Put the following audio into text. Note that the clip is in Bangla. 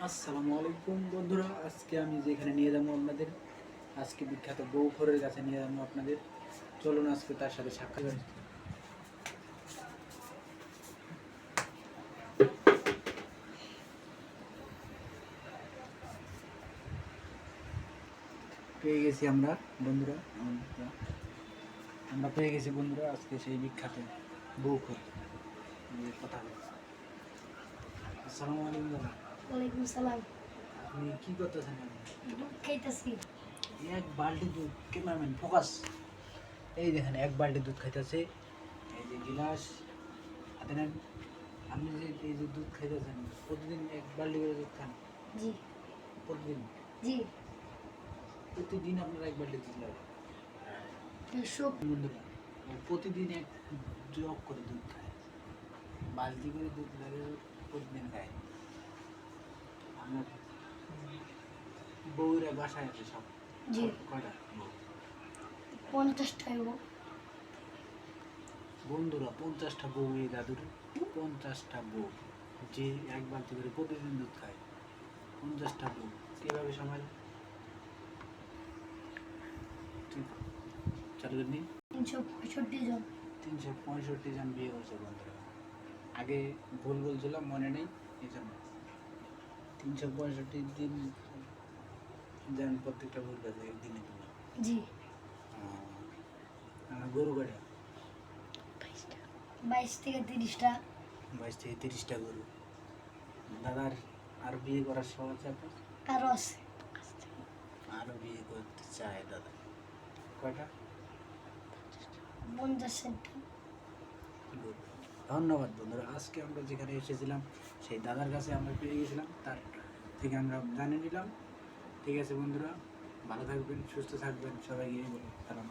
আসসালামু আলাইকুম বন্ধুরা, আজকে আমি যেখানে নিয়ে যাবো আপনাদের, আজকে বিখ্যাত বউখরের কাছে নিয়ে যাবো আপনাদের। চলুন আজকে তার সাথে সাক্ষাৎ। পেয়ে গেছি আমরা বন্ধুরা, আমরা পেয়ে গেছি বন্ধুরা আজকে সেই বিখ্যাত বউখর নিয়ে কথা বলছি। আসসালামু আলাইকুম দাদা। ওয়ালাইকুম সালাম। আপনি কি করতেছেন? দুধ খাইতেছি। এক বালতি দুধ, ক্যামেরাম্যান ফোকাস। এই দেখেন এক বালতি দুধ খাইতেছে, এই যে গিলাস হাতে নেন। আপনি যে এই যে দুধ খাইতেছেন, প্রতিদিন এক বালতি করে দুধ খান? জি প্রতিদিন? জি। প্রতিদিন আপনার এক বালতি দুধ লাগে? সব বন্ধুরা, ও প্রতিদিন এক জগ করে দুধ খায়, বালতি করে দুধ লাগে, প্রতিদিন খায়। আমার বউরা বাসায় আছে সব। জি। কয়টা বউ? 50টা হইব। বন্ধুরা 50টা বউ এই দাদুর, 50টা বউ, যে এক বালতি করে প্রতিদিন দুধ খায়। 50টা বউ কীভাবে সমাজ ঠিক চালু করে নিন। 365 জন। 365 জন বিয়ে হয়েছে বন্ধুরা। আগে ভুল বলছিলাম, মনে নেই, এই জন্য 365 দিন যান প্রত্যেকটা ভুল কাজে একদিনে দিন। জি। গরু গাড়ি 22 থেকে 30টা। 22 থেকে 30টা গরু। দাদার আর বিয়ে করার শখ আছে আপনার? আরো আছে। আরও বিয়ে করতে চায় দাদা। কয়টা? 50টা। ধন্যবাদ বন্ধুরা, আজকে আমরা যেখানে এসেছিলাম সেই দাদার কাছে আমরা পেয়ে গেছিলাম, তার থেকে আমরা জানিয়ে নিলাম। ঠিক আছে বন্ধুরা, ভালো থাকবেন, সুস্থ থাকবেন, সবাইকে এই বলি সালাম।